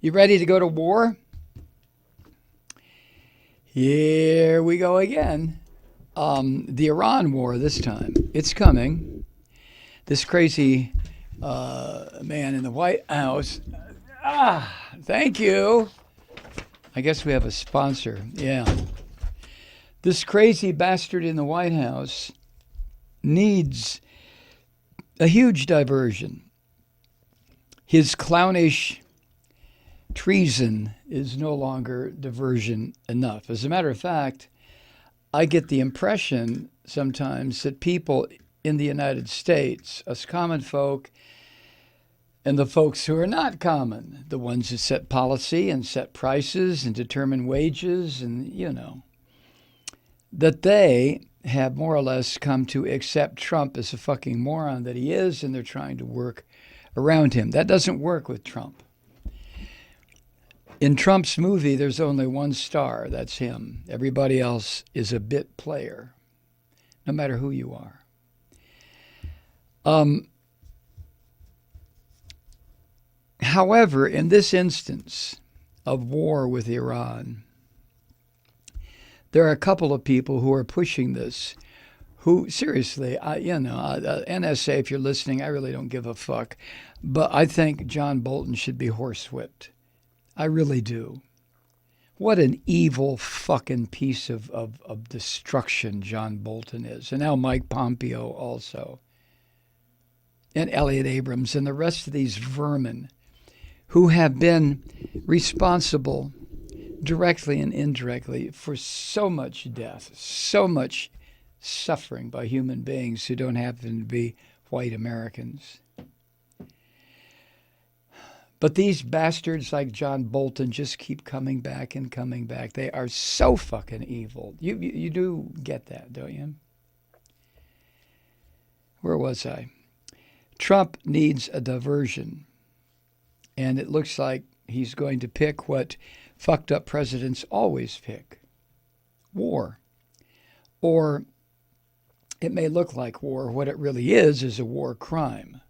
You ready to go to war? Here we go again. The Iran war this time. It's coming. This crazy man in the White House. Thank you. I guess we have a sponsor. Yeah. This crazy bastard in the White House needs a huge diversion. His clownish treason is no longer diversion enough. As a matter of fact, I get the impression sometimes that people in the United States, us common folk, and the folks who are not common, the ones who set policy and set prices and determine wages and, that they have more or less come to accept Trump as a fucking moron that he is, and they're trying to work around him. That doesn't work with Trump. In Trump's movie, there's only one star. That's him. Everybody else is a bit player, no matter who you are. However, in this instance of war with Iran, there are a couple of people who are pushing this who, seriously, NSA, if you're listening, I really don't give a fuck. But I think John Bolton should be horsewhipped. I really do. What an evil fucking piece of destruction John Bolton is. And now Mike Pompeo also. And Elliot Abrams and the rest of these vermin who have been responsible directly and indirectly for so much death, so much suffering by human beings who don't happen to be white Americans. But these bastards like John Bolton just keep coming back and coming back. They are so fucking evil. You do get that, don't you? Where was I? Trump needs a diversion. And it looks like he's going to pick what fucked up presidents always pick. War. Or it may look like war. What it really is a war crime.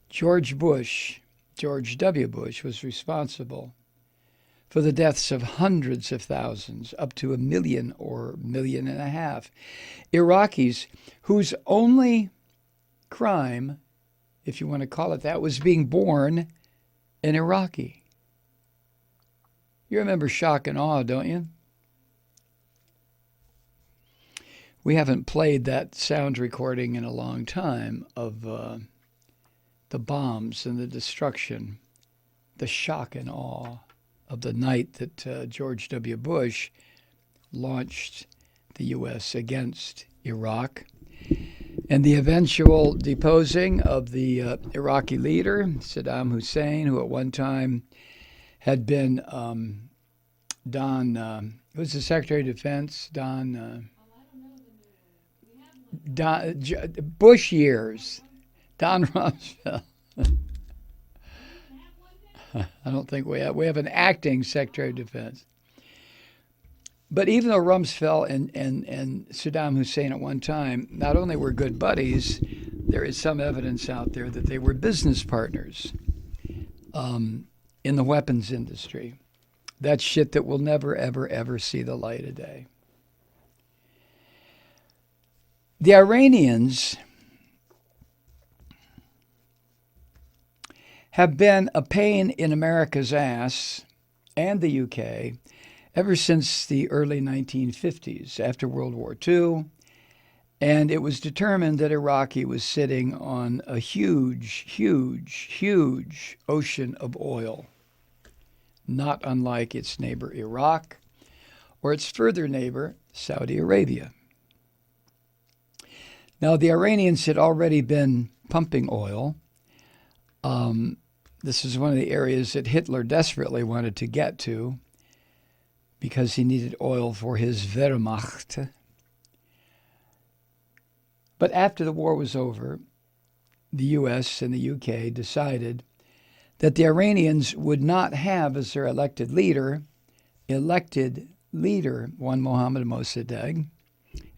George W. Bush, was responsible for the deaths of hundreds of thousands, up to 1 million or 1.5 million Iraqis, whose only crime, if you want to call it that, was being born an Iraqi. You remember shock and awe, don't you? We haven't played that sound recording in a long time of the bombs and the destruction, the shock and awe of the night that George W. Bush launched the U.S. against Iraq, and the eventual deposing of the Iraqi leader, Saddam Hussein, who at one time had been who was the Secretary of Defense? Bush years. Don Rumsfeld. I don't think we have. We have an acting Secretary of Defense. But even though Rumsfeld and Saddam Hussein at one time not only were good buddies, there is some evidence out there that they were business partners in the weapons industry. That's shit that will never, ever, ever see the light of day. The Iranians have been a pain in America's ass and the UK ever since the early 1950s, after World War II. And it was determined that Iraq was sitting on a huge, huge, huge ocean of oil, not unlike its neighbor Iraq or its further neighbor, Saudi Arabia. Now, the Iranians had already been pumping oil. This is one of the areas that Hitler desperately wanted to get to because he needed oil for his Wehrmacht. But after the war was over, the US and the UK decided that the Iranians would not have as their elected leader one Mohammad Mossadegh,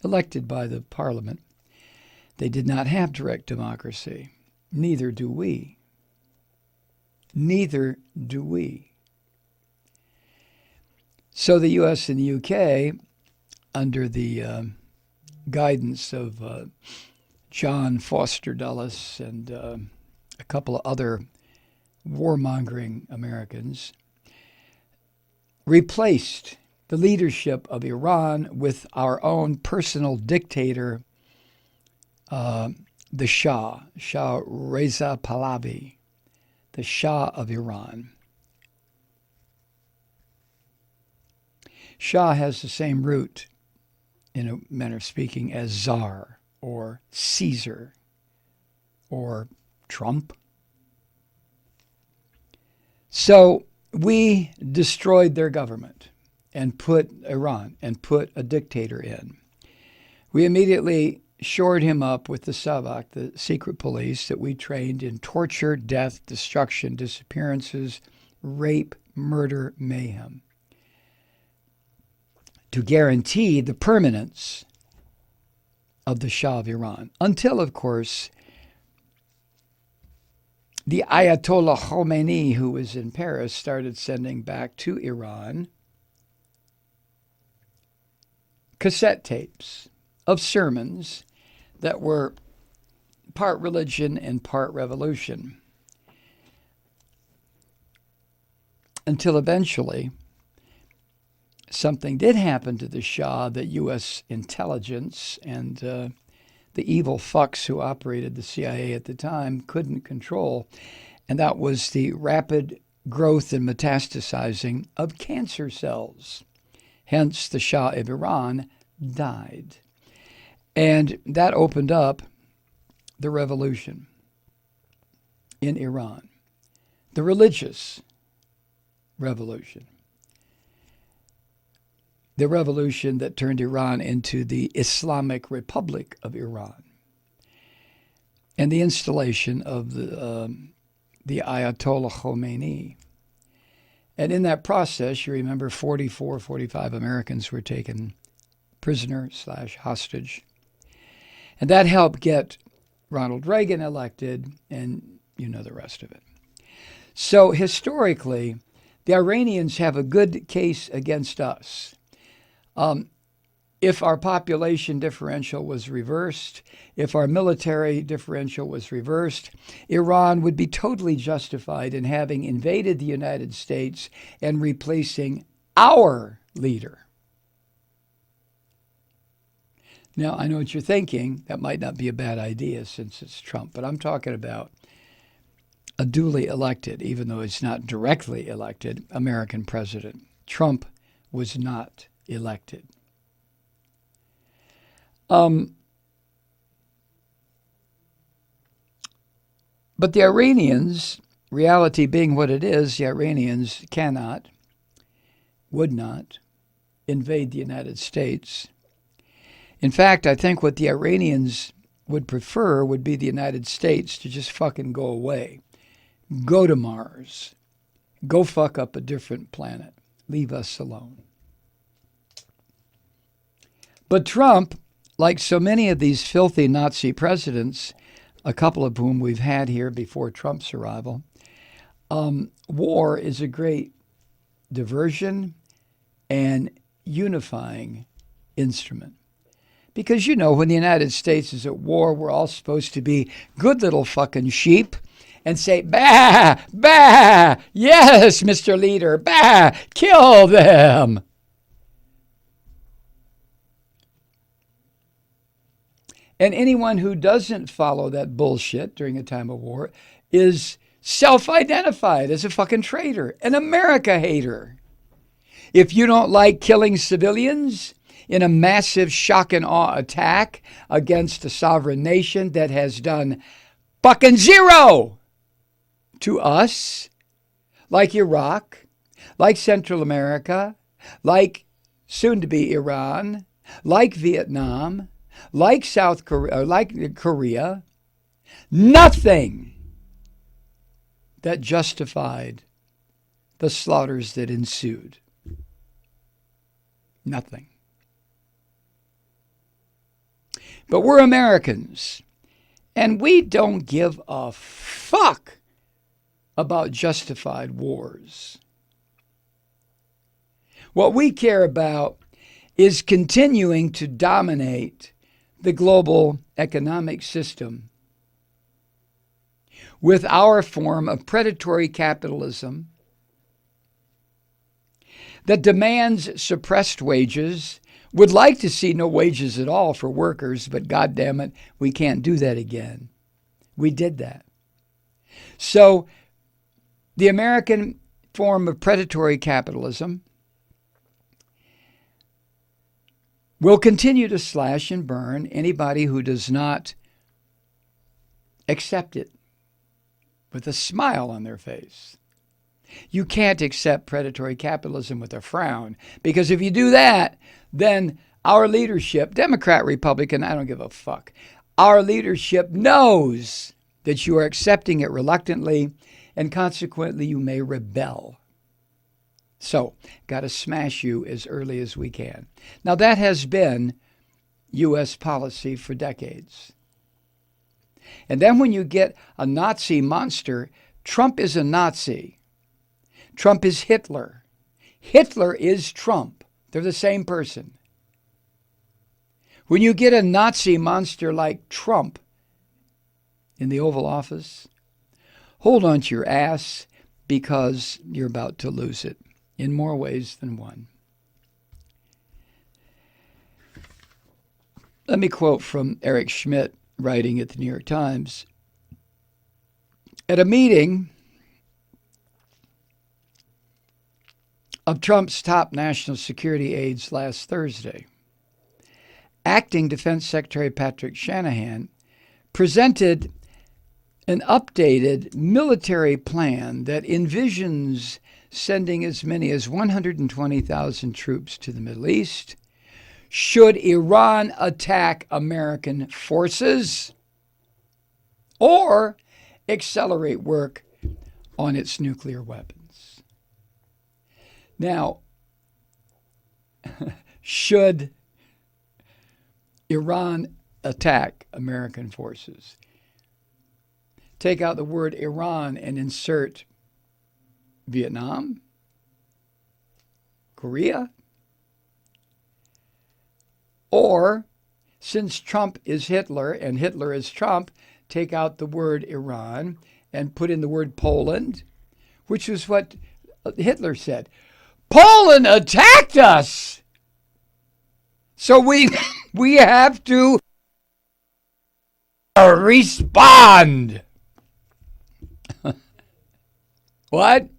elected by the parliament. They did not have direct democracy. Neither do we. Neither do we. So the U.S. and the U.K., under the guidance of John Foster Dulles and a couple of other warmongering Americans, replaced the leadership of Iran with our own personal dictator, the Shah Reza Pahlavi, the Shah of Iran. Shah has the same root, in a manner of speaking, as Tsar or Caesar or Trump. So we destroyed their government and put Iran and put a dictator in. We immediately shored him up with the Savak, the secret police that we trained in torture, death, destruction, disappearances, rape, murder, mayhem, to guarantee the permanence of the Shah of Iran. Until, of course, the Ayatollah Khomeini, who was in Paris, started sending back to Iran cassette tapes of sermons that were part religion and part revolution. Until eventually, something did happen to the Shah that U.S. intelligence and the evil fucks who operated the CIA at the time couldn't control, and that was the rapid growth and metastasizing of cancer cells. Hence, the Shah of Iran died. And that opened up the revolution in Iran, the religious revolution, the revolution that turned Iran into the Islamic Republic of Iran, and the installation of the Ayatollah Khomeini. And in that process, you remember 45 Americans were taken prisoner / hostage. And that helped get Ronald Reagan elected, and you know the rest of it. So historically, the Iranians have a good case against us. If our population differential was reversed, if our military differential was reversed, Iran would be totally justified in having invaded the United States and replacing our leader. Now, I know what you're thinking. That might not be a bad idea since it's Trump, but I'm talking about a duly elected, even though it's not directly elected, American president. Trump was not elected. But the Iranians, reality being what it is, the Iranians cannot, would not invade the United States. In fact, I think what the Iranians would prefer would be the United States to just fucking go away. Go to Mars. Go fuck up a different planet. Leave us alone. But Trump, like so many of these filthy Nazi presidents, a couple of whom we've had here before Trump's arrival, war is a great diversion and unifying instrument. Because, you know, when the United States is at war, we're all supposed to be good little fucking sheep and say, bah, bah, yes, Mr. Leader, bah, kill them. And anyone who doesn't follow that bullshit during a time of war is self-identified as a fucking traitor, an America hater. If you don't like killing civilians in a massive shock and awe attack against a sovereign nation that has done fucking zero to us, like Iraq, like Central America, like soon-to-be Iran, like Vietnam, like South Korea, like Korea, nothing that justified the slaughters that ensued. Nothing. But we're Americans, and we don't give a fuck about justified wars. What we care about is continuing to dominate the global economic system with our form of predatory capitalism that demands suppressed wages, would like to see no wages at all for workers, but God damn it, we can't do that again. We did that. So the American form of predatory capitalism will continue to slash and burn anybody who does not accept it with a smile on their face. You can't accept predatory capitalism with a frown, because if you do that, then our leadership, Democrat, Republican, I don't give a fuck, our leadership knows that you are accepting it reluctantly, and consequently you may rebel. So, got to smash you as early as we can. Now, that has been U.S. policy for decades. And then when you get a Nazi monster, Trump is a Nazi. Trump is Hitler. Hitler is Trump. They're the same person. When you get a Nazi monster like Trump in the Oval Office, hold on to your ass, because you're about to lose it in more ways than one. Let me quote from Eric Schmidt, writing at the New York Times. At a meeting of Trump's top national security aides last Thursday, Acting Defense Secretary Patrick Shanahan presented an updated military plan that envisions sending as many as 120,000 troops to the Middle East should Iran attack American forces or accelerate work on its nuclear weapons. Now, should Iran attack American forces? Take out the word Iran and insert Vietnam, Korea, or, since Trump is Hitler and Hitler is Trump, take out the word Iran and put in the word Poland, which is what Hitler said. Poland attacked us! So we have to respond. What?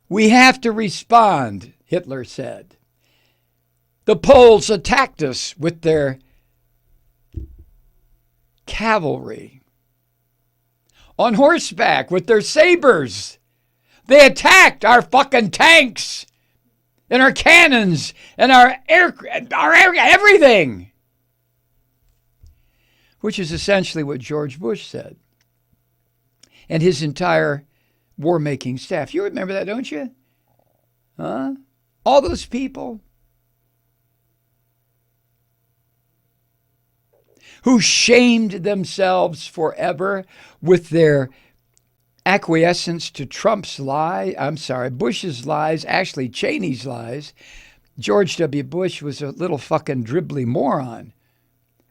We have to respond, Hitler said. The Poles attacked us with their cavalry, on horseback with their sabers. They attacked our fucking tanks and our cannons and our everything. Which is essentially what George Bush said. And his entire war-making staff. You remember that, don't you? Huh? All those people who shamed themselves forever with their acquiescence to Bush's lies, actually Cheney's lies. George W. Bush was a little fucking dribbly moron.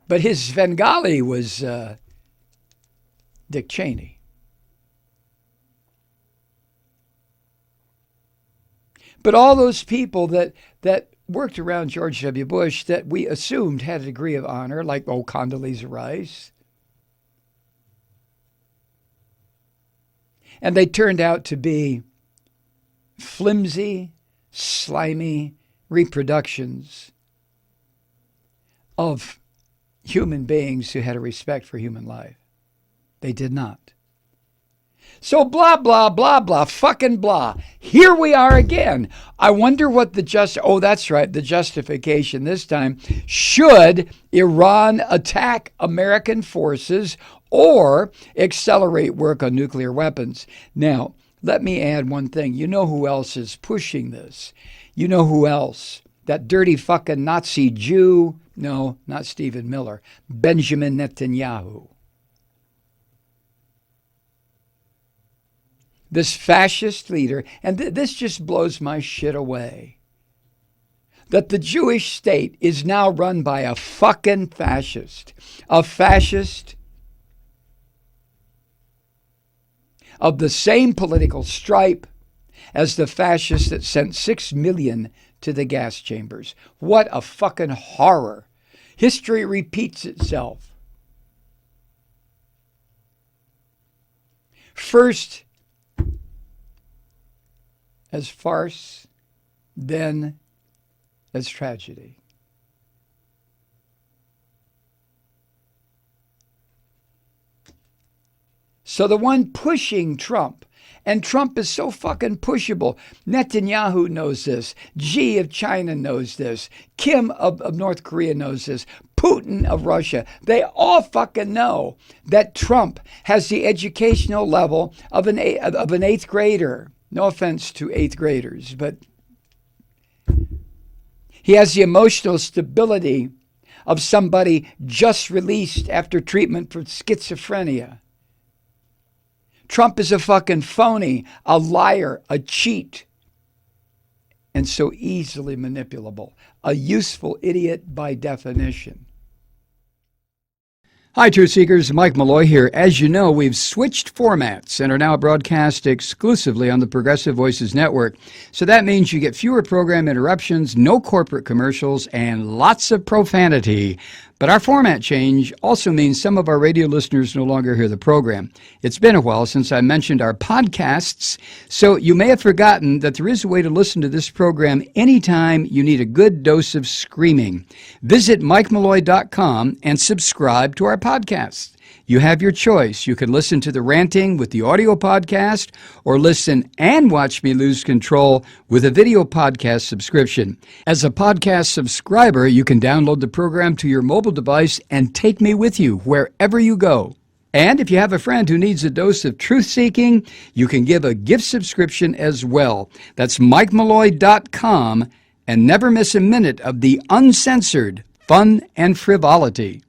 But his Svengali was Dick Cheney. But all those people that worked around George W. Bush that we assumed had a degree of honor, like Condoleezza Rice, and they turned out to be flimsy, slimy reproductions of human beings who had a respect for human life. They did not. So blah, blah, blah, blah, fucking blah. Here we are again. I wonder what the justification this time. Should Iran attack American forces or accelerate work on nuclear weapons? Now, let me add one thing. You know who else is pushing this? You know who else? That dirty fucking Nazi Jew. No, not Stephen Miller. Benjamin Netanyahu. this fascist leader, and this just blows my shit away, that the Jewish state is now run by a fucking fascist. A fascist of the same political stripe as the fascists that sent 6 million to the gas chambers. What a fucking horror. History repeats itself. First as farce, then as tragedy. So the one pushing Trump, and Trump is so fucking pushable. Netanyahu knows this. Xi of China knows this. Kim of North Korea knows this. Putin of Russia. They all fucking know that Trump has the educational level of an eighth grader. No offense to eighth graders, but he has the emotional stability of somebody just released after treatment for schizophrenia. Trump is a fucking phony, a liar, a cheat, and so easily manipulable. A useful idiot by definition. Hi, Truth Seekers. Mike Malloy here. As you know, we've switched formats and are now broadcast exclusively on the Progressive Voices Network. So that means you get fewer program interruptions, no corporate commercials, and lots of profanity. But our format change also means some of our radio listeners no longer hear the program. It's been a while since I mentioned our podcasts, so you may have forgotten that there is a way to listen to this program anytime you need a good dose of screaming. Visit MikeMalloy.com and subscribe to our podcasts. You have your choice. You can listen to The Ranting with the audio podcast or listen and watch me lose control with a video podcast subscription. As a podcast subscriber, you can download the program to your mobile device and take me with you wherever you go. And if you have a friend who needs a dose of truth-seeking, you can give a gift subscription as well. That's MikeMalloy.com, and never miss a minute of the uncensored fun and frivolity.